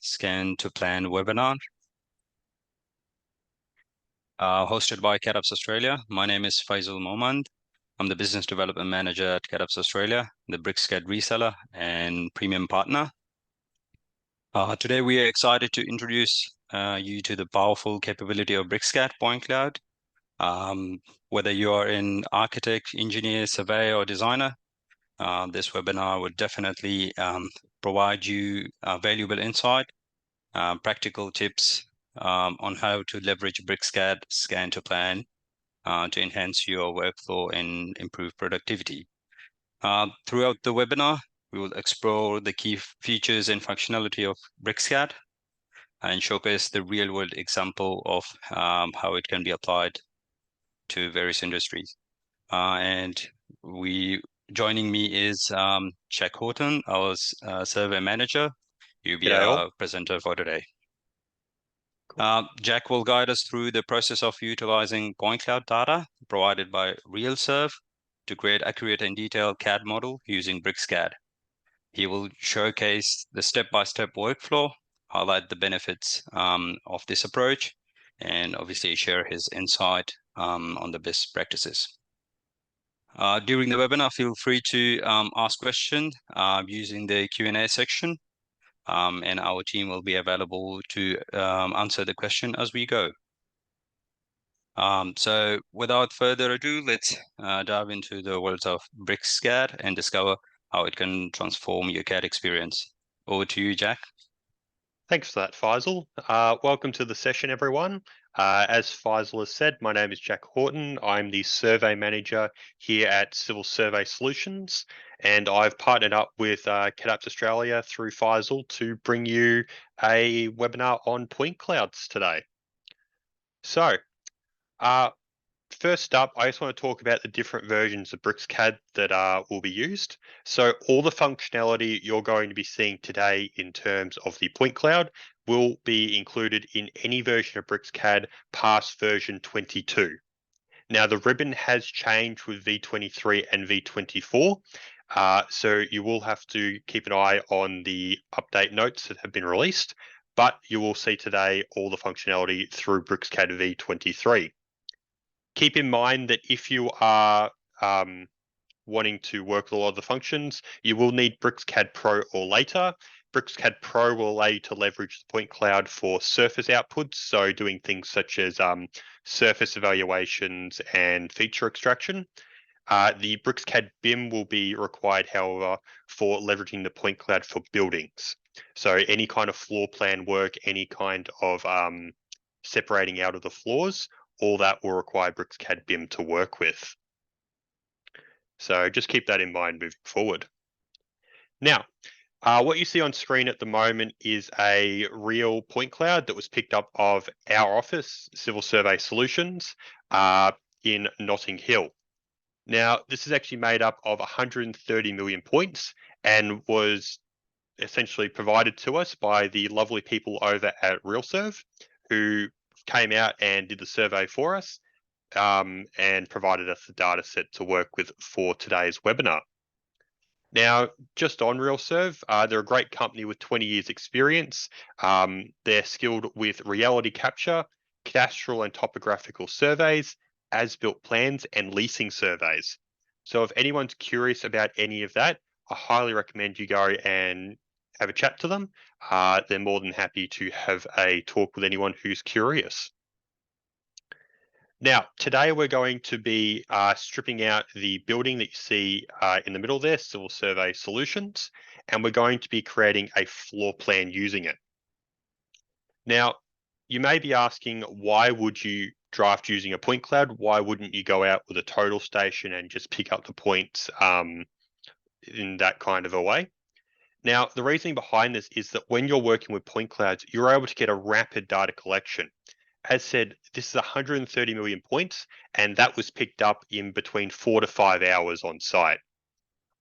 Scan to Plan webinar, hosted by CADAPS Australia. My name is Faisal Momand. I'm the Business Development Manager at CADAPS Australia, the Bricscad reseller and premium partner. Today, we are excited to introduce you to the powerful capability of Bricscad Point Cloud. Whether you are an architect, engineer, surveyor, or designer, this webinar will definitely provide you valuable insight, practical tips on how to leverage Bricscad Scan to Plan to enhance your workflow and improve productivity. Throughout the webinar, we will explore the key features and functionality of Bricscad and showcase the real-world example of how it can be applied to various industries. Joining me is Jack Horton, our survey manager. You'll be our presenter for today. Jack will guide us through the process of utilizing point cloud data provided by RealServe to create accurate and detailed CAD model using Bricscad. He will showcase the step-by-step workflow, highlight the benefits of this approach, and obviously share his insight on the best practices. During the webinar, feel free to ask questions using the Q&A section, and our team will be available to answer the question as we go. So without further ado, let's dive into the world of Bricscad and discover how it can transform your CAD experience. Over to you, Jack. Thanks for that, Faisal. Welcome to the session, everyone. As Faisal has said, my name is Jack Horton. I'm the survey manager here at Civil Survey Solutions, and I've partnered up with CADAPS Australia through Faisal to bring you a webinar on point clouds today. So, first up, I just want to talk about the different versions of Bricscad that will be used. So all the functionality you're going to be seeing today in terms of the point cloud will be included in any version of Bricscad past version 22. Now, the ribbon has changed with V23 and V24, so you will have to keep an eye on the update notes that have been released, but you will see today all the functionality through Bricscad V23. Keep in mind that if you are wanting to work with a lot of the functions, you will need Bricscad Pro or later. Bricscad Pro will allow you to leverage the point cloud for surface outputs, so doing things such as surface evaluations and feature extraction. The Bricscad BIM will be required, however, for leveraging the point cloud for buildings. So any kind of floor plan work, any kind of separating out of the floors, all that will require Bricscad BIM to work with. So just keep that in mind moving forward. Now, what you see on screen at the moment is a real point cloud that was picked up of our office, Civil Survey Solutions, in Notting Hill. Now, this is actually made up of 130 million points and was essentially provided to us by the lovely people over at RealServe, who came out and did the survey for us and provided us the data set to work with for today's webinar. Now, just on RealServe, they're a great company with 20 years experience. They're skilled with reality capture, cadastral and topographical surveys, as-built plans, and leasing surveys. So if anyone's curious about any of that, I highly recommend you go and have a chat to them. They're more than happy to have a talk with anyone who's curious. Now, today we're going to be stripping out the building that you see in the middle there, Civil Survey Solutions, and we're going to be creating a floor plan using it. Now, you may be asking, why would you draft using a point cloud? Why wouldn't you go out with a total station and just pick up the points in that kind of a way? Now, the reasoning behind this is that when you're working with point clouds, you're able to get a rapid data collection. As said, this is 130 million points, and that was picked up in between 4 to 5 hours on site.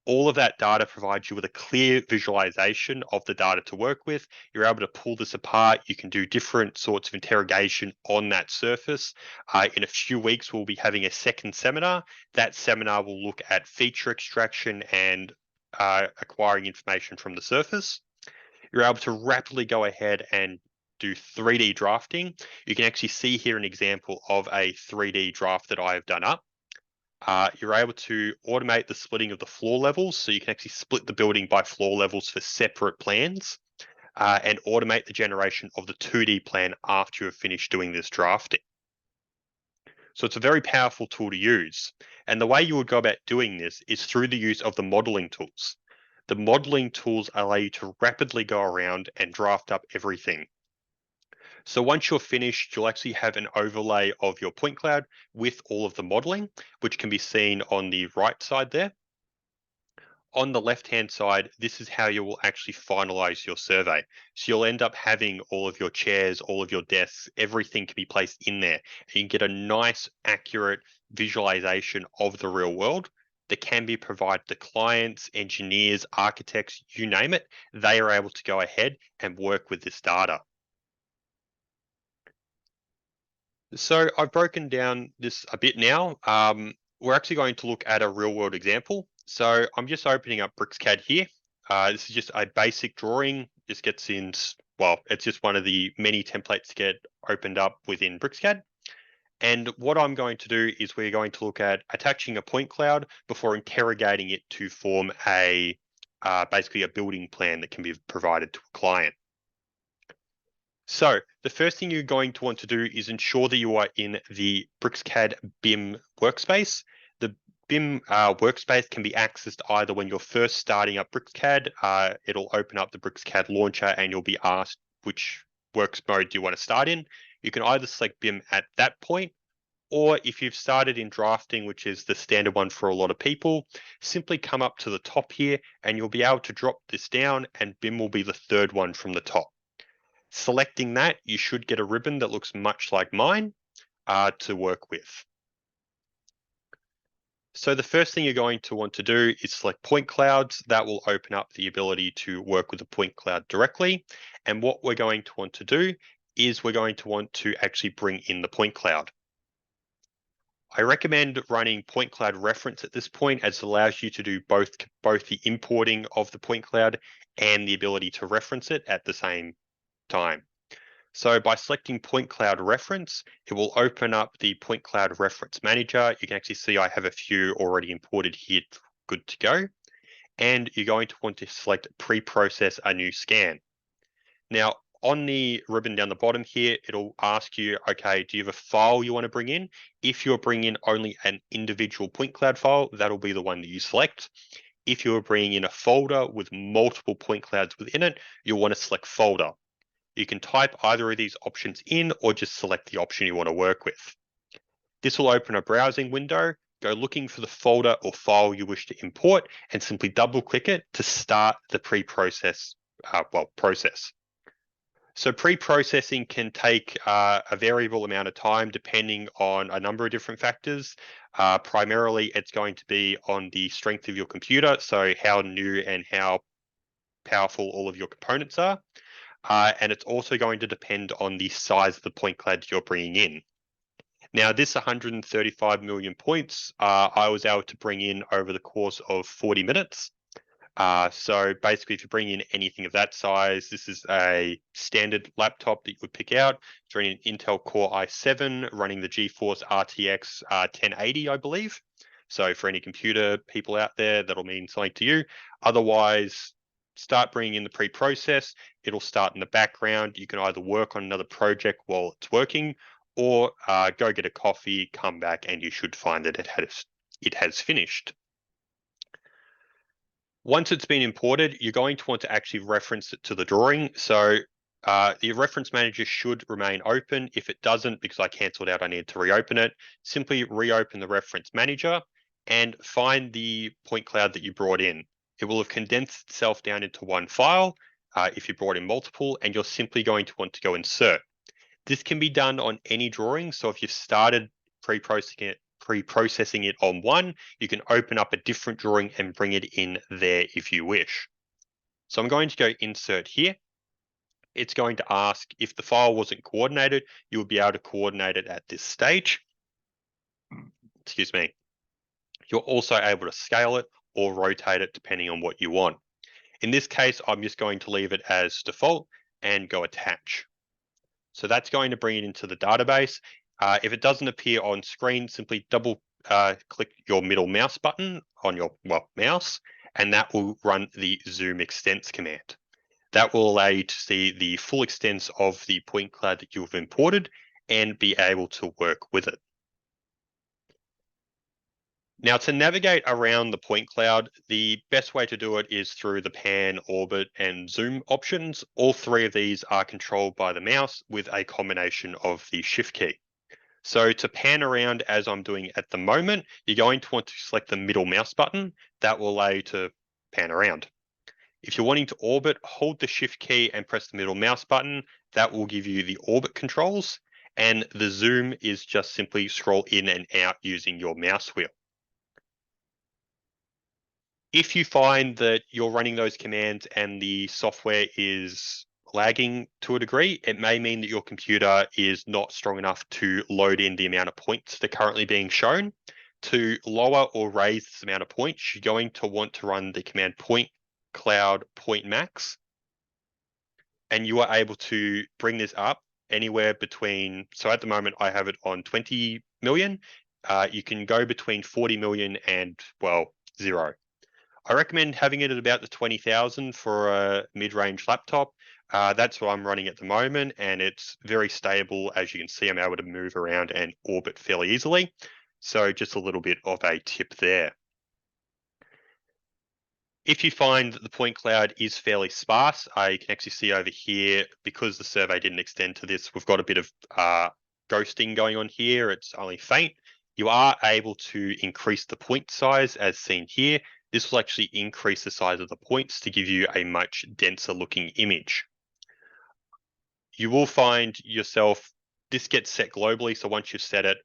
All of that data provides you with a clear visualization of the data to work with. You're able to pull this apart. You can do different sorts of interrogation on that surface. In a few weeks, we'll be having a second seminar. That seminar will look at feature extraction and acquiring information from the surface. you're able to rapidly go ahead and do 3D drafting. You can actually see here an example of a 3D draft that I have done up. You're able to automate the splitting of the floor levels, so you can actually split the building by floor levels for separate plans, and automate the generation of the 2D plan after you've finished doing this drafting. So it's a very powerful tool to use. And the way you would go about doing this is through the use of the modeling tools. The modeling tools allow you to rapidly go around and draft up everything. So once you're finished, you'll actually have an overlay of your point cloud with all of the modeling, which can be seen on the right side there. On the left-hand side, this is how you will actually finalize your survey. So you'll end up having all of your chairs, all of your desks, everything can be placed in there. And you can get a nice, accurate visualization of the real world that can be provided to clients, engineers, architects, you name it. They are able to go ahead and work with this data. So I've broken down this a bit now. We're actually going to look at a real world example. So I'm just opening up Bricscad here. This is just a basic drawing. This gets in, well, it's just one of the many templates to get opened up within Bricscad. And what I'm going to do is we're going to look at attaching a point cloud before interrogating it to form a basically a building plan that can be provided to a client. So the first thing you're going to want to do is ensure that you are in the Bricscad BIM workspace. The BIM workspace can be accessed either when you're first starting up Bricscad. It'll open up the Bricscad launcher and you'll be asked which works mode do you want to start in. You can either select BIM at that point, or if you've started in drafting, which is the standard one for a lot of people, simply come up to the top here and you'll be able to drop this down and BIM will be the third one from the top. Selecting that, you should get a ribbon that looks much like mine to work with. So the first thing you're going to want to do is select point clouds. That will open up the ability to work with the point cloud directly. And what we're going to want to do is we're going to want to actually bring in the point cloud. I recommend running point cloud reference at this point, as it allows you to do both the importing of the point cloud and the ability to reference it at the same time. So by selecting point cloud reference, it will open up the point cloud reference manager. You can actually see I have a few already imported here, good to go. And you're going to want to select pre-process a new scan. Now, on the ribbon down the bottom here, it'll ask you, okay, do you have a file you want to bring in? If you're bringing in only an individual point cloud file, that'll be the one that you select. If you're bringing in a folder with multiple point clouds within it, you'll want to select folder. You can type either of these options in or just select the option you want to work with. This will open a browsing window. Go looking for the folder or file you wish to import and simply double click it to start the process. So pre-processing can take a variable amount of time depending on a number of different factors. Primarily, it's going to be on the strength of your computer, so how new and how powerful all of your components are. And it's also going to depend on the size of the point cloud you're bringing in. Now, this 135 million points, I was able to bring in over the course of 40 minutes. So basically, if you bring in anything of that size, this is a standard laptop that you would pick out. It's running an Intel Core i7, running the GeForce RTX 1080, I believe. So for any computer people out there, that'll mean something to you. Otherwise, start bringing in the pre-process. It'll start in the background. You can either work on another project while it's working, or go get a coffee, come back, and you should find that it has finished. Once it's been imported, you're going to want to actually reference it to the drawing. So the reference manager should remain open. If it doesn't, because I cancelled out, I need to reopen it. Simply reopen the reference manager and find the point cloud that you brought in. It will have condensed itself down into one file if you brought in multiple, and you're simply going to want to go insert. This can be done on any drawing. So if you've started pre-processing it on one, you can open up a different drawing and bring it in there if you wish. So I'm going to go insert here. It's going to ask if the file wasn't coordinated, you will be able to coordinate it at this stage. Excuse me. You're also able to scale it or rotate it depending on what you want. In this case, I'm just going to leave it as default and go attach. So that's going to bring it into the database. If it doesn't appear on screen, simply double click your middle mouse button on your mouse, and that will run the zoom extents command. That will allow you to see the full extents of the point cloud that you've imported and be able to work with it. Now, to navigate around the point cloud, the best way to do it is through the pan, orbit, and zoom options. All three of these are controlled by the mouse with a combination of the shift key. So to pan around as I'm doing at the moment, you're going to want to select the middle mouse button. That will allow you to pan around. If you're wanting to orbit, hold the shift key and press the middle mouse button. That will give you the orbit controls. And the zoom is just simply scroll in and out using your mouse wheel. If you find that you're running those commands and the software is lagging to a degree, it may mean that your computer is not strong enough to load in the amount of points that are currently being shown. To lower or raise this amount of points, you're going to want to run the command point cloud point max. And you are able to bring this up anywhere between, so at the moment I have it on 20 million. You can go between 40 million and, 0. I recommend having it at about the 20,000 for a mid-range laptop. That's what I'm running at the moment, and it's very stable. As you can see, I'm able to move around and orbit fairly easily. So just a little bit of a tip there. If you find that the point cloud is fairly sparse, you can actually see over here, because the survey didn't extend to this, we've got a bit of ghosting going on here. It's only faint. You are able to increase the point size as seen here. This will actually increase the size of the points to give you a much denser looking image. You will find yourself, this gets set globally, so once you've set it,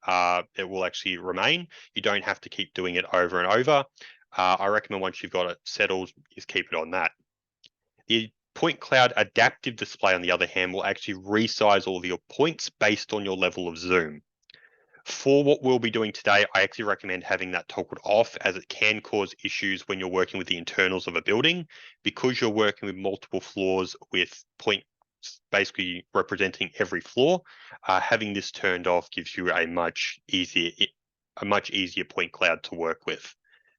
it will actually remain. You don't have to keep doing it over and over. I recommend once you've got it settled, just keep it on that. The point cloud adaptive display, on the other hand, will actually resize all of your points based on your level of zoom. For what we'll be doing today, I actually recommend having that toggled off, as it can cause issues when you're working with the internals of a building. Because you're working with multiple floors with points basically representing every floor, having this turned off gives you a much easier point cloud to work with.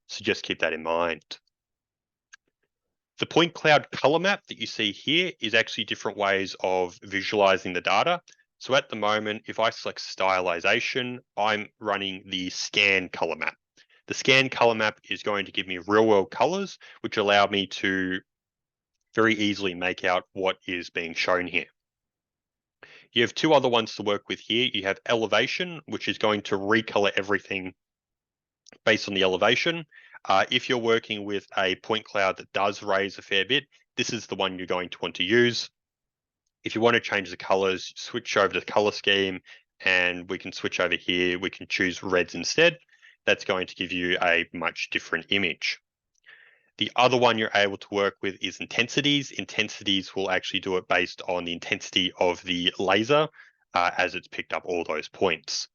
So just keep that in mind. The point cloud color map that you see here is actually different ways of visualizing the data. So at the moment, if I select stylization, I'm running the scan color map. The scan color map is going to give me real world colors, which allow me to very easily make out what is being shown here. You have two other ones to work with here. You have elevation, which is going to recolor everything based on the elevation. If you're working with a point cloud that does raise a fair bit, this is the one you're going to want to use. If you want to change the colors, switch over to the color scheme, and we can switch over here. We can choose reds instead. That's going to give you a much different image. The other one you're able to work with is intensities. Intensities will actually do it based on the intensity of the laser as it's picked up all those points.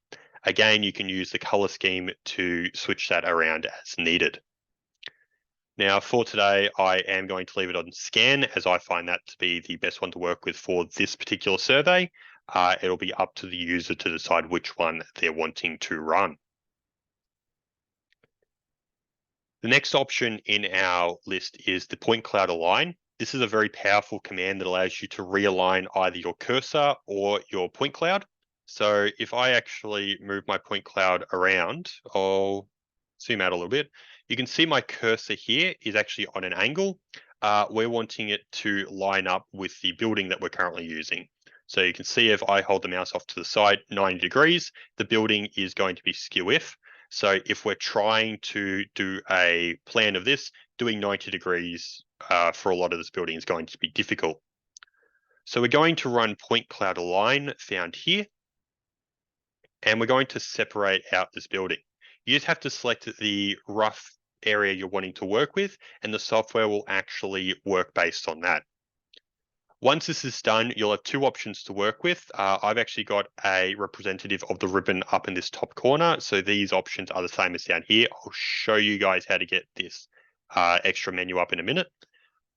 Again, you can use the color scheme to switch that around as needed. Now for today, I am going to leave it on scan, as I find that to be the best one to work with for this particular survey. It'll be up to the user to decide which one they're wanting to run. The next option in our list is the point cloud align. This is a very powerful command that allows you to realign either your cursor or your point cloud. So if I actually move my point cloud around, I'll zoom out a little bit. You can see my cursor here is actually on an angle. We're wanting it to line up with the building that we're currently using. So you can see if I hold the mouse off to the side 90 degrees, the building is going to be skew if. So if we're trying to do a plan of this, doing 90 degrees for a lot of this building is going to be difficult. So we're going to run point cloud align found here, and we're going to separate out this building. You just have to select the rough area you're wanting to work with, and the software will actually work based on that. Once this is done, you'll have two options to work with. I've actually got a representative of the ribbon up in this top corner. So these options are the same as down here. I'll show you guys how to get this extra menu up in a minute.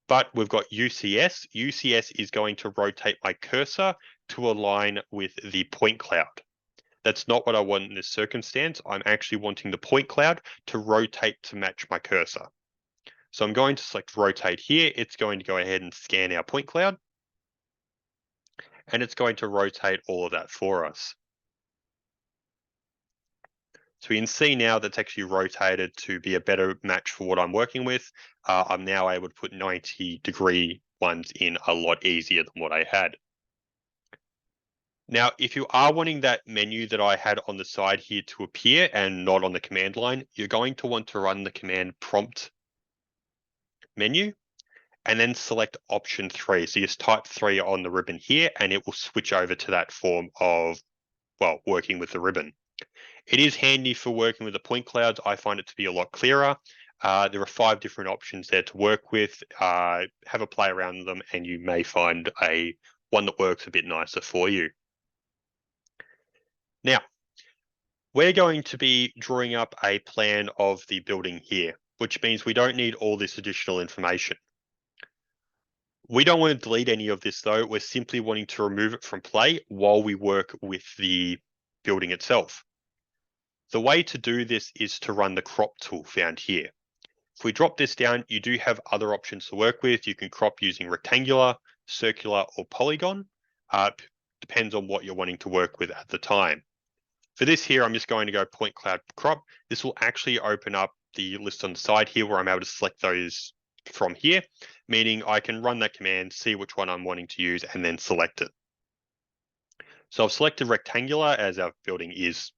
But we've got UCS. UCS is going to rotate my cursor to align with the point cloud. That's not what I want in this circumstance. I'm actually wanting the point cloud to rotate to match my cursor. So I'm going to select rotate here. It's going to go ahead and scan our point cloud. And it's going to rotate all of that for us. So we can see now that's actually rotated to be a better match for what I'm working with. I'm now able to put 90-degree ones in a lot easier than what I had. Now, if you are wanting that menu that I had on the side here to appear and not on the command line, you're going to want to run the command prompt menu and then select option 3. So you just type 3 on the ribbon here and it will switch over to that form of, well, working with the ribbon. It is handy for working with the point clouds. I find it to be a lot clearer. There are 5 different options there to work with. Have a play around them and you may find one that works a bit nicer for you. Now, we're going to be drawing up a plan of the building here, which means we don't need all this additional information. We don't want to delete any of this though. We're simply wanting to remove it from play while we work with the building itself. The way to do this is to run the crop tool found here. If we drop this down, you do have other options to work with. You can crop using rectangular, circular, or polygon. Depends on what you're wanting to work with at the time. For this here, I'm just going to go point cloud crop. This will actually open up the list on the side here where I'm able to select those from here, meaning I can run that command, see which one I'm wanting to use, and then select it. So I've selected rectangular as our building is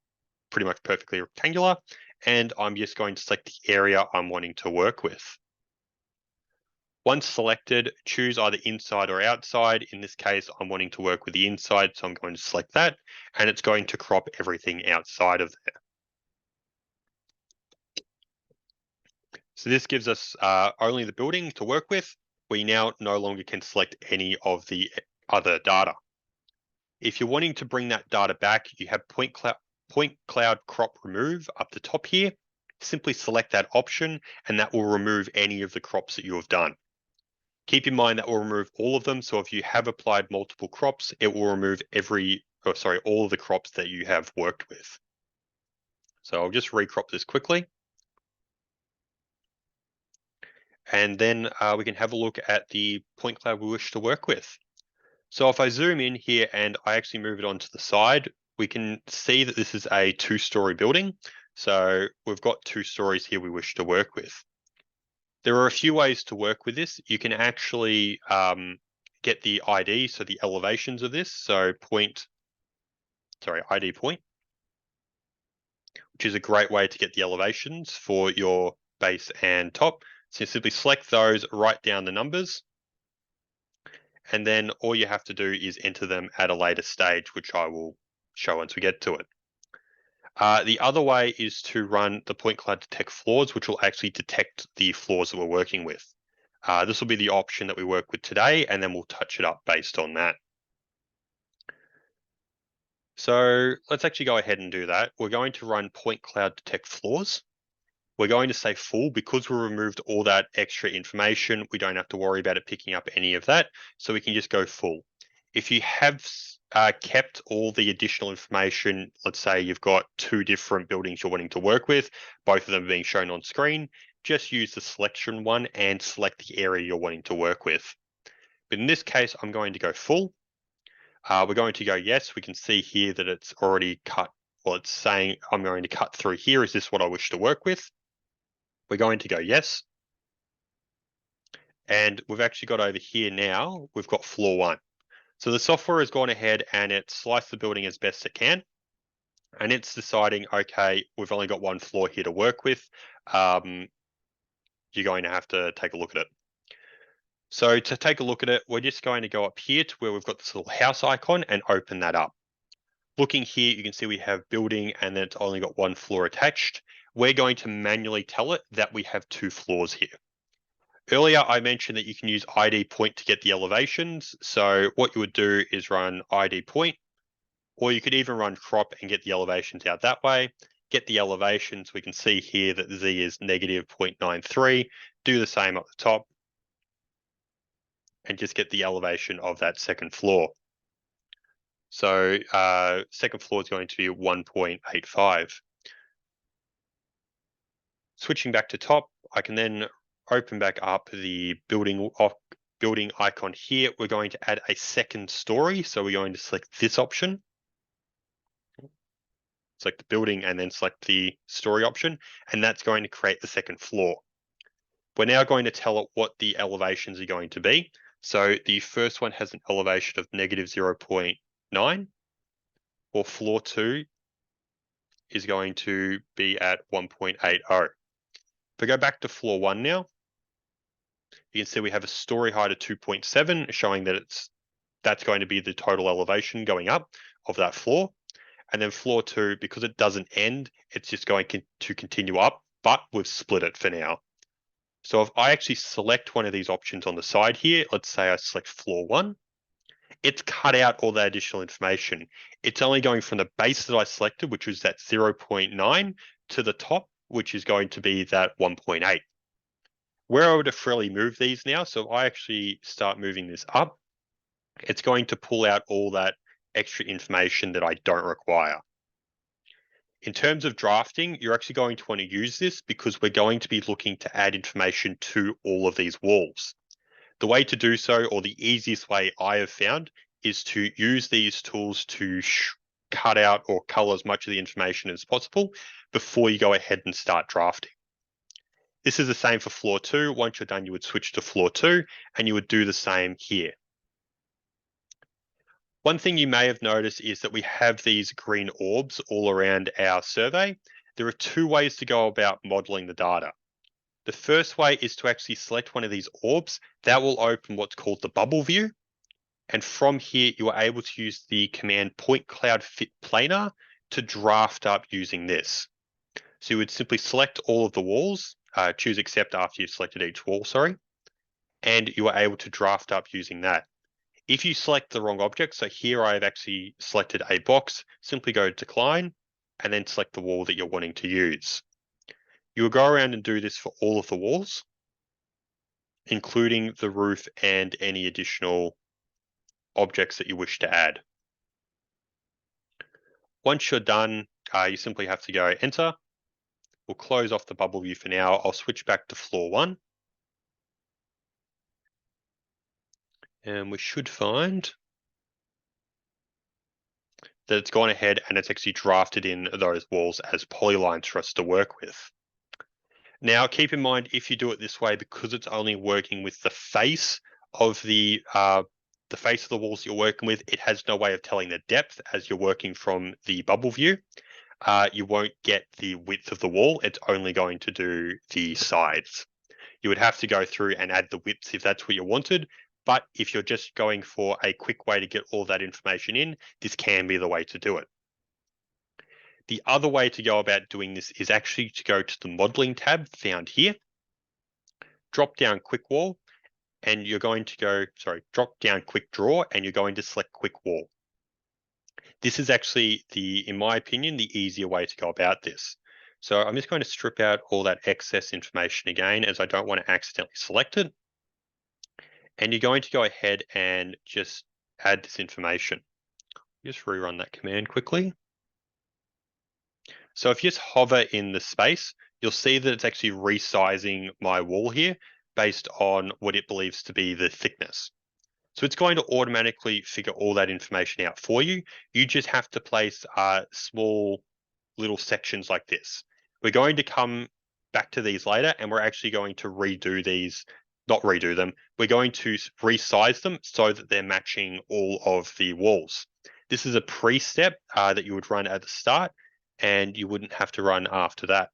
pretty much perfectly rectangular, and I'm just going to select the area I'm wanting to work with. Once selected, choose either inside or outside. In this case, I'm wanting to work with the inside, so I'm going to select that, and it's going to crop everything outside of there. So this gives us only the building to work with. We now no longer can select any of the other data. If you're wanting to bring that data back, you have point cloud crop remove up the top here. Simply select that option and that will remove any of the crops that you have done. Keep in mind that will remove all of them. So if you have applied multiple crops, it will remove all of the crops that you have worked with. So I'll just recrop this quickly. And then we can have a look at the point cloud we wish to work with. So if I zoom in here and I actually move it onto the side, we can see that this is a 2-story building. So we've got 2 stories here we wish to work with. There are a few ways to work with this. You can actually get the ID, so the elevations of this. So ID point, which is a great way to get the elevations for your base and top. So you simply select those, write down the numbers, and then all you have to do is enter them at a later stage, which I will show once we get to it. The other way is to run the point cloud detect flaws, which will actually detect the flaws that we're working with. This will be the option that we work with today, and then we'll touch it up based on that. So let's actually go ahead and do that. We're going to run point cloud detect flaws. We're going to say full because we removed all that extra information. We don't have to worry about it picking up any of that. So we can just go full. If you have kept all the additional information, let's say you've got 2 different buildings you're wanting to work with, both of them being shown on screen, just use the selection one and select the area you're wanting to work with. But in this case, I'm going to go full. We're going to go yes. We can see here that it's already cut. Well, it's saying I'm going to cut through here. Is this what I wish to work with? We're going to go yes. And we've actually got over here now, we've got floor 1. So the software has gone ahead and it's sliced the building as best it can. And it's deciding, okay, we've only got 1 floor here to work with. You're going to have to take a look at it. So to take a look at it, we're just going to go up here to where we've got this little house icon and open that up. Looking here, you can see we have building and then it's only got 1 floor attached. We're going to manually tell it that we have 2 floors here. Earlier, I mentioned that you can use ID point to get the elevations. So what you would do is run ID point, or you could even run crop and get the elevations out that way. Get the elevations. We can see here that Z is -0.93. Do the same up the top. and just get the elevation of that second floor. So second floor is going to be 1.85. Switching back to top, I can then open back up the building icon here. We're going to add a second story. So we're going to select this option. Select the building and then select the story option. And that's going to create the second floor. We're now going to tell it what the elevations are going to be. So the first one has an elevation of negative 0.9, or floor 2 is going to be at 1.80. If I go back to floor 1 now, you can see we have a story height of 2.7, showing that that's going to be the total elevation going up of that floor. And then floor 2, because it doesn't end, it's just going to continue up, but we've split it for now. So if I actually select one of these options on the side here, let's say I select floor 1, it's cut out all that additional information. It's only going from the base that I selected, which was that 0.9, to the top, which is going to be that 1.8. We're able to freely move these now. So if I actually start moving this up, it's going to pull out all that extra information that I don't require. In terms of drafting, you're actually going to want to use this because we're going to be looking to add information to all of these walls. The way to do so, or the easiest way I have found, is to use these tools to cut out or color as much of the information as possible before you go ahead and start drafting. This is the same for floor 2. Once you're done, you would switch to floor 2 and you would do the same here. One thing you may have noticed is that we have these green orbs all around our survey. There are 2 ways to go about modeling the data. The first way is to actually select one of these orbs. That will open what's called the bubble view. And from here, you are able to use the command point cloud fit planar to draft up using this. So you would simply select all of the walls, choose accept after you've selected each wall, and you are able to draft up using that. If you select the wrong object, so here I have actually selected a box, simply go to decline and then select the wall that you're wanting to use. You will go around and do this for all of the walls, including the roof and any additional objects that you wish to add. Once you're done, you simply have to go enter. We'll close off the bubble view for now. I'll switch back to floor 1. And we should find that it's gone ahead and it's actually drafted in those walls as polylines for us to work with. Now, keep in mind, if you do it this way, because it's only working with the face of the face of the walls you're working with, it has no way of telling the depth as you're working from the bubble view. You won't get the width of the wall. It's only going to do the sides. You would have to go through and add the widths if that's what you wanted. But if you're just going for a quick way to get all that information in, this can be the way to do it. The other way to go about doing this is actually to go to the modeling tab found here, drop down quick wall, and you're going to go, drop down quick draw, and you're going to select quick wall. This is actually in my opinion, the easier way to go about this. So I'm just going to strip out all that excess information again, as I don't want to accidentally select it. And you're going to go ahead and just add this information. Just rerun that command quickly. So if you just hover in the space, you'll see that it's actually resizing my wall here based on what it believes to be the thickness. So it's going to automatically figure all that information out for you. You just have to place small little sections like this. We're going to come back to these later and we're actually going to redo these, not redo them. We're going to resize them so that they're matching all of the walls. This is a pre-step that you would run at the start and you wouldn't have to run after that.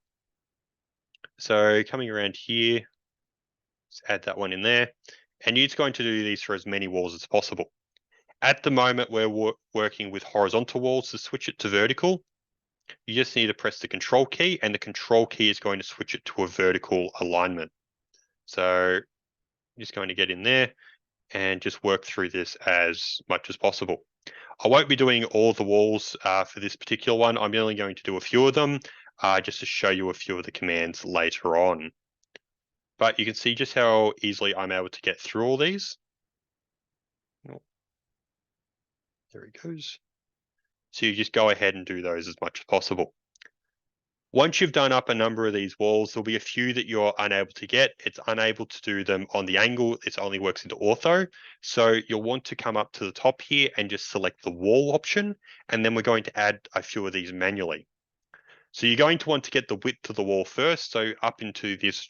So coming around here, let's add that one in there. And you're just going to do these for as many walls as possible. At the moment, we're working with horizontal walls. To switch it to vertical, you just need to press the control key, and the control key is going to switch it to a vertical alignment. So I'm just going to get in there and just work through this as much as possible. I won't be doing all the walls for this particular one. I'm only going to do a few of them just to show you a few of the commands later on. But you can see just how easily I'm able to get through all these. Oh, there he goes. So you just go ahead and do those as much as possible. Once you've done up a number of these walls, there'll be a few that you're unable to get. It's unable to do them on the angle. It only works into ortho. So you'll want to come up to the top here and just select the wall option. And then we're going to add a few of these manually. So you're going to want to get the width of the wall first. So up into this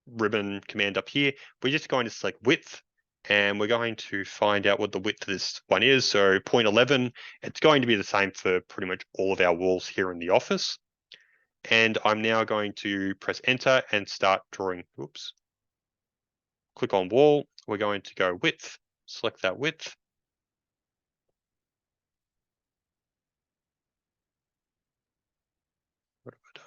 ribbon command up here, we're just going to select width. And we're going to find out what the width of this one is. So 0.11, it's going to be the same for pretty much all of our walls here in the office. And I'm now going to press enter and start drawing. Oops. Click on wall. We're going to go width, select that width. What have I done?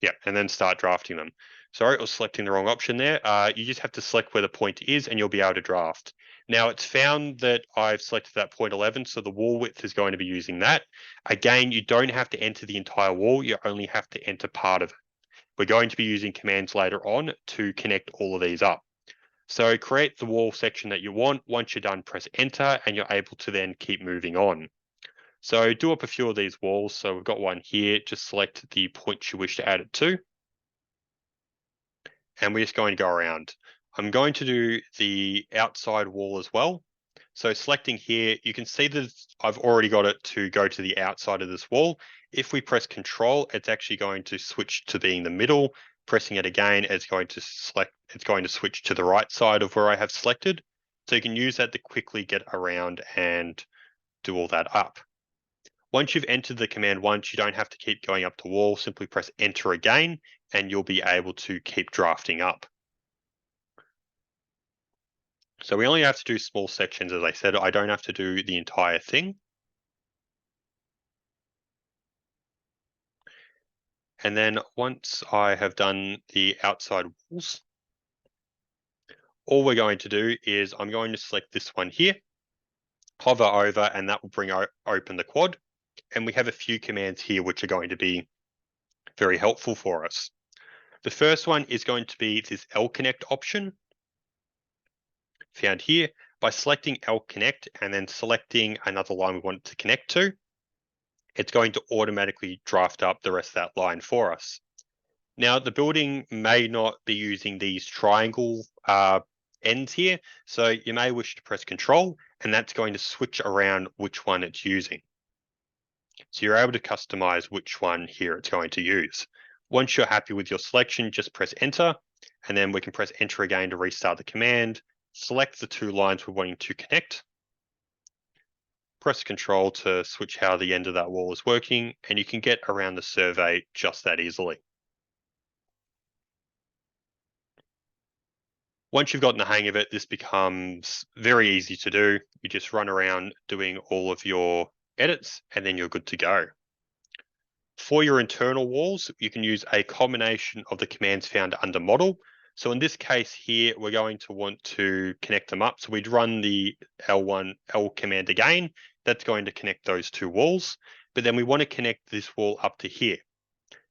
Yeah, and then start drafting them. Sorry, I was selecting the wrong option there. You just have to select where the point is and you'll be able to draft. Now it's found that I've selected that 0.11, so the wall width is going to be using that. Again, you don't have to enter the entire wall, you only have to enter part of it. We're going to be using commands later on to connect all of these up. So create the wall section that you want. Once you're done, press enter and you're able to then keep moving on. So do up a few of these walls. So we've got one here, just select the point you wish to add it to. And we're just going to go around. I'm going to do the outside wall as well. So selecting here, you can see that I've already got it to go to the outside of this wall. If we press Control, it's actually going to switch to being the middle. Pressing it again, it's going to switch to the right side of where I have selected. So you can use that to quickly get around and do all that up. Once you've entered the command once, you don't have to keep going up to wall. Simply press enter again, and you'll be able to keep drafting up. So we only have to do small sections, as I said. I don't have to do the entire thing. And then once I have done the outside walls, all we're going to do is I'm going to select this one here, hover over, and that will bring open the quad. And we have a few commands here which are going to be very helpful for us. The first one is going to be this L-connect option found here. By selecting L-connect and then selecting another line we want to connect to, it's going to automatically draft up the rest of that line for us. Now, the building may not be using these triangle ends here, so you may wish to press Control, and that's going to switch around which one it's using. So you're able to customize which one here it's going to use. Once you're happy with your selection, just press Enter, and then we can press Enter again to restart the command, select the two lines we're wanting to connect, press Control to switch how the end of that wall is working, and you can get around the survey just that easily. Once you've gotten the hang of it, this becomes very easy to do. You just run around doing all of your edits, and then you're good to go. For your internal walls, you can use a combination of the commands found under Model. So in this case here, we're going to want to connect them up. So we'd run the L command again. That's going to connect those two walls. But then we want to connect this wall up to here.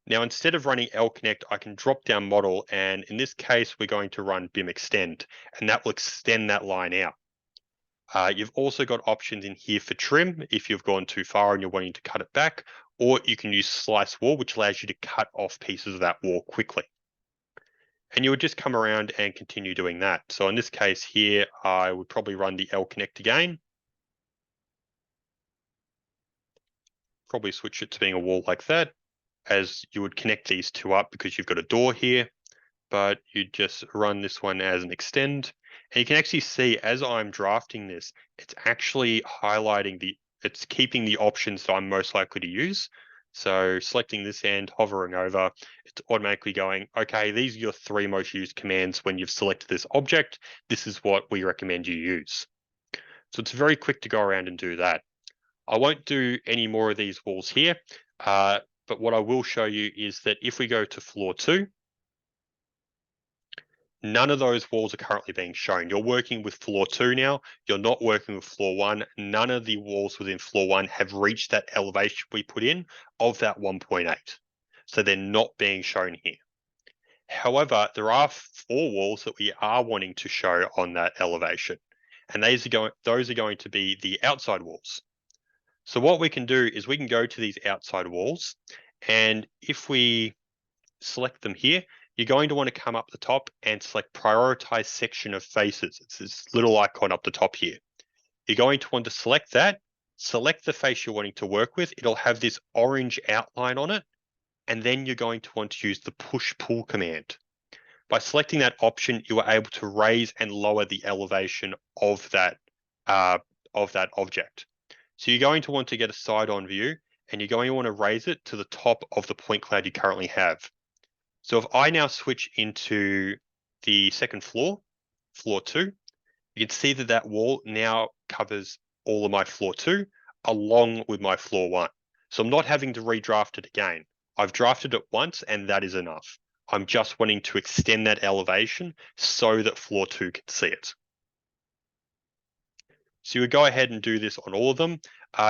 Now, instead of running L-connect, I can drop down model, and in this case, we're going to run BIM extend, and that will extend that line out. You've also got options in here for trim if you've gone too far and you're wanting to cut it back, or you can use slice wall, which allows you to cut off pieces of that wall quickly. And you would just come around and continue doing that. So in this case here, I would probably run the L-connect again. Probably switch it to being a wall like that, as you would connect these two up because you've got a door here, but you just run this one as an extend. And you can actually see as I'm drafting this, it's actually highlighting it's keeping the options that I'm most likely to use. So selecting this end, hovering over, it's automatically going, okay, these are your three most used commands when you've selected this object. This is what we recommend you use. So it's very quick to go around and do that. I won't do any more of these walls here, but what I will show you is that if we go to floor 2, None of those walls are currently being shown. You're working with floor 2 now. You're not working with floor 1. None of the walls within floor 1 have reached that elevation we put in of that 1.8. So they're not being shown here. However, there are 4 walls that we are wanting to show on that elevation. And those are going to be the outside walls. So what we can do is we can go to these outside walls, and if we select them here, you're going to want to come up the top and select prioritize section of faces. It's this little icon up the top here. You're going to want to select that, select the face you're wanting to work with. It'll have this orange outline on it, and then you're going to want to use the push-pull command. By selecting that option, you are able to raise and lower the elevation of that object. So you're going to want to get a side-on view, and you're going to want to raise it to the top of the point cloud you currently have. So if I now switch into the second floor, floor 2, you can see that that wall now covers all of my floor 2 along with my floor 1. So I'm not having to redraft it again. I've drafted it once and that is enough. I'm just wanting to extend that elevation so that floor 2 can see it. So you would go ahead and do this on all of them.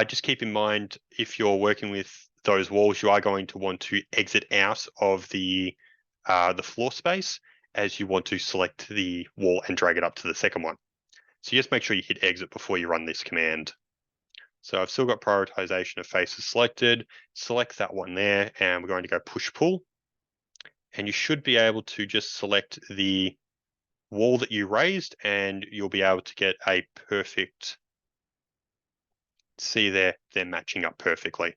Just keep in mind, if you're working with those walls, you are going to want to exit out of the floor space as you want to select the wall and drag it up to the second one. So just make sure you hit exit before you run this command. So I've still got prioritization of faces selected. Select that one there, and we're going to go push-pull. And you should be able to just select the wall that you raised, and you'll be able to get a perfect, see there, they're matching up perfectly.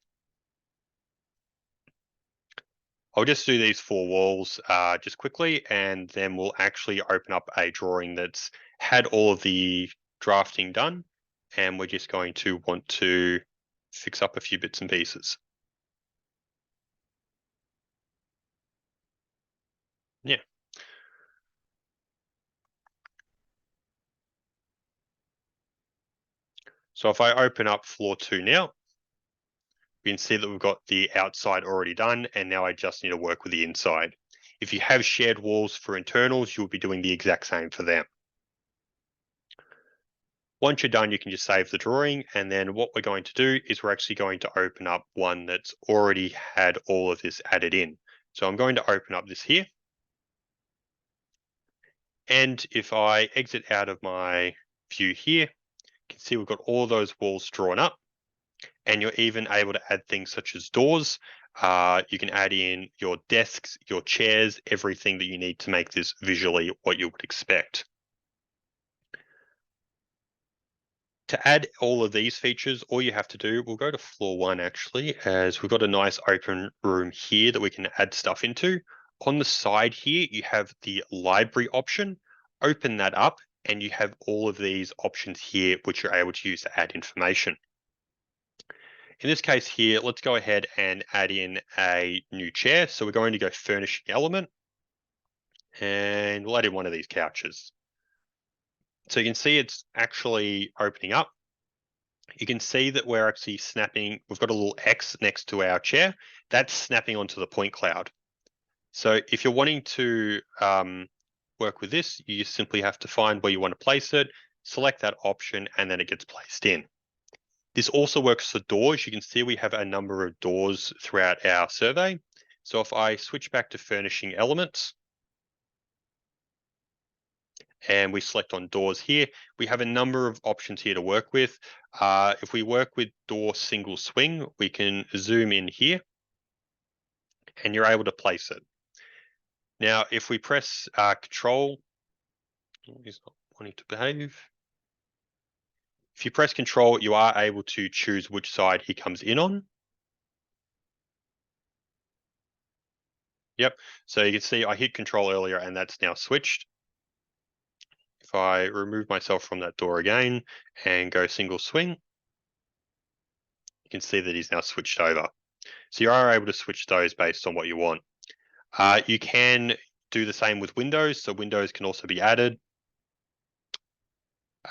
I'll just do these 4 walls just quickly, and then we'll actually open up a drawing that's had all of the drafting done, and we're just going to want to fix up a few bits and pieces. Yeah. So if I open up floor 2 now, we can see that we've got the outside already done, and now I just need to work with the inside. If you have shared walls for internals, you'll be doing the exact same for them. Once you're done, you can just save the drawing, and then what we're going to do is we're actually going to open up one that's already had all of this added in. So I'm going to open up this here. And if I exit out of my view here, you can see we've got all those walls drawn up, and you're even able to add things such as doors. You can add in your desks, your chairs, everything that you need to make this visually what you would expect. To add all of these features, all you have to do, we'll go to floor 1 actually, as we've got a nice open room here that we can add stuff into. On the side here, you have the library option. Open that up, and you have all of these options here, which you're able to use to add information. In this case here, let's go ahead and add in a new chair. So we're going to go furnishing element, and we'll add in one of these couches. So you can see it's actually opening up. You can see that we're actually snapping, we've got a little X next to our chair. That's snapping onto the point cloud. So if you're wanting to work with this, you simply have to find where you want to place it, select that option, and then it gets placed in. This also works for doors. You can see we have a number of doors throughout our survey. So if I switch back to furnishing elements, and we select on doors here, we have a number of options here to work with. If we work with door single swing, we can zoom in here, and you're able to place it. Now, if we press Control, he's not wanting to behave. If you press Control, you are able to choose which side he comes in on. Yep, so you can see I hit Control earlier, and that's now switched. If I remove myself from that door again and go single swing, you can see that he's now switched over. So you are able to switch those based on what you want. You can do the same with windows, so windows can also be added.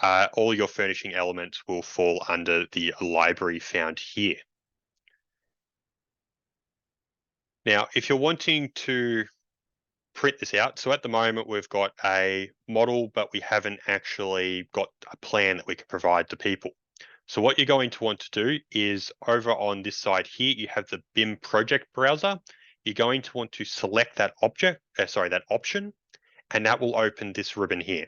All your furnishing elements will fall under the library found here. Now, if you're wanting to print this out. So at the moment, we've got a model, but we haven't actually got a plan that we can provide to people. So what you're going to want to do is over on this side here, you have the BIM project browser. You're going to want to select that that option, and that will open this ribbon here.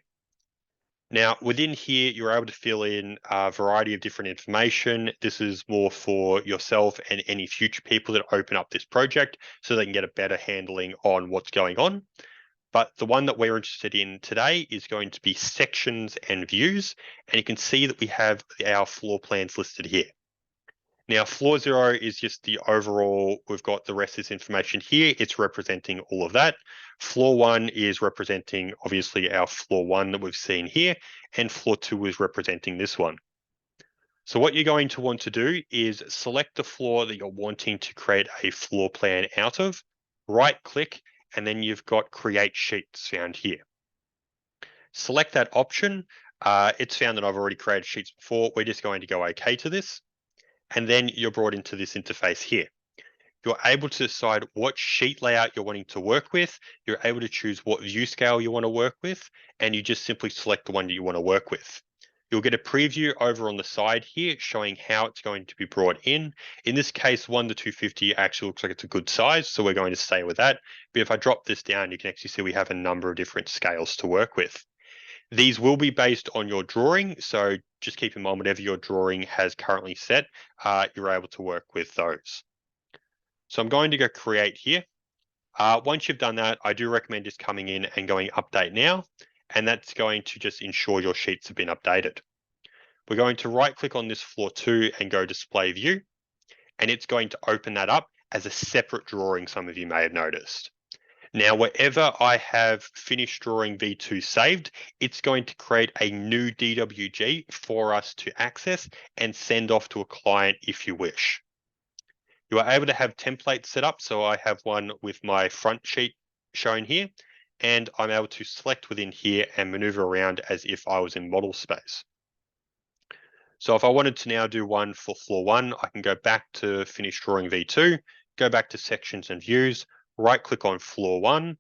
Now, within here, you're able to fill in a variety of different information. This is more for yourself and any future people that open up this project so they can get a better handling on what's going on. But the one that we're interested in today is going to be sections and views. And you can see that we have our floor plans listed here. Now, floor 0 is just the overall, we've got the rest of this information here. It's representing all of that. Floor 1 is representing, obviously, our floor 1 that we've seen here, and floor 2 is representing this one. So what you're going to want to do is select the floor that you're wanting to create a floor plan out of, right-click, and then you've got Create Sheets found here. Select that option. It's found that I've already created sheets before. We're just going to go OK to this. And then you're brought into this interface here. You're able to decide what sheet layout you're wanting to work with. You're able to choose what view scale you want to work with, and you just simply select the one that you want to work with. You'll get a preview over on the side here showing how it's going to be brought in. In this case, 1 to 250 actually looks like it's a good size, so we're going to stay with that. But if I drop this down, you can actually see we have a number of different scales to work with. These will be based on your drawing, so just keep in mind whatever your drawing has currently set, you're able to work with those. So I'm going to go create here. Once you've done that, I do recommend just coming in and going update now, and that's going to just ensure your sheets have been updated. We're going to right click on this floor 2 and go display view, and it's going to open that up as a separate drawing, some of you may have noticed. Now, wherever I have finished drawing V2 saved, it's going to create a new DWG for us to access and send off to a client if you wish. You are able to have templates set up. So I have one with my front sheet shown here, and I'm able to select within here and maneuver around as if I was in model space. So if I wanted to now do one for floor 1, I can go back to finish drawing V2, go back to sections and views, right click on floor 1,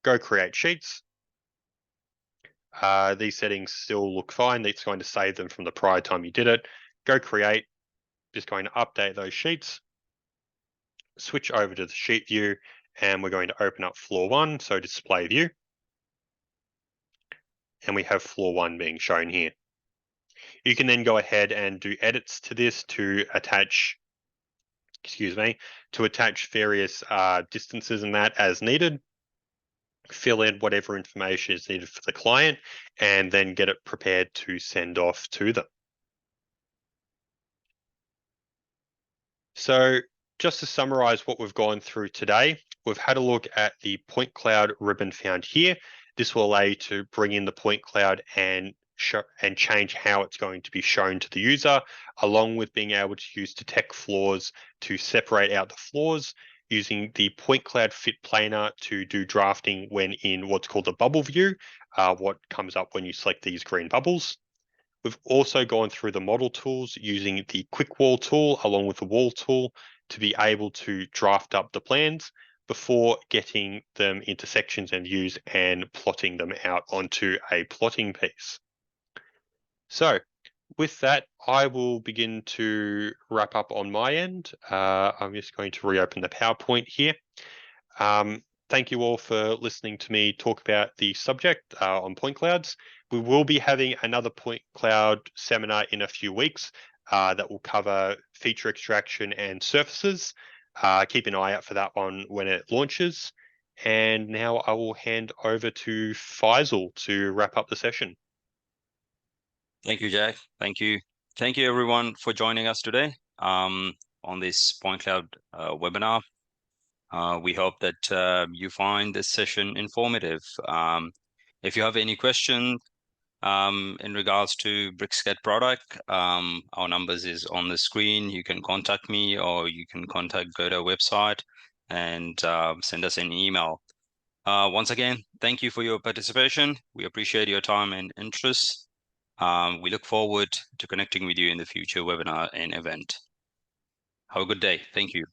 go create sheets. These settings still look fine. It's going to save them from the prior time you did it. Go create, just going to update those sheets, switch over to the sheet view, and we're going to open up floor 1, so display view. And we have floor 1 being shown here. You can then go ahead and do edits to this to attach, various distances and that as needed. Fill in whatever information is needed for the client, and then get it prepared to send off to them. So just to summarize what we've gone through today, we've had a look at the point cloud ribbon found here. This will allow you to bring in the point cloud and change how it's going to be shown to the user, along with being able to use detect floors to separate out the floors, using the point cloud fit planer to do drafting when in what's called the bubble view, what comes up when you select these green bubbles. We've also gone through the model tools using the quick wall tool along with the wall tool to be able to draft up the plans before getting them into sections and views and plotting them out onto a plotting piece. So with that, I will begin to wrap up on my end. I'm just going to reopen the PowerPoint here. Thank you all for listening to me talk about the subject on point clouds. We will be having another point cloud seminar in a few weeks that will cover feature extraction and surfaces. Keep an eye out for that one when it launches. And now I will hand over to Faisal to wrap up the session. Thank you, Jack. Thank you. Thank you, everyone, for joining us today on this point cloud webinar. We hope that you find this session informative. If you have any questions in regards to Bricscad product, our numbers is on the screen. You can contact me, or you can go to our website and send us an email. Once again, thank you for your participation. We appreciate your time and interest. We look forward to connecting with you in the future webinar and event. Have a good day. Thank you.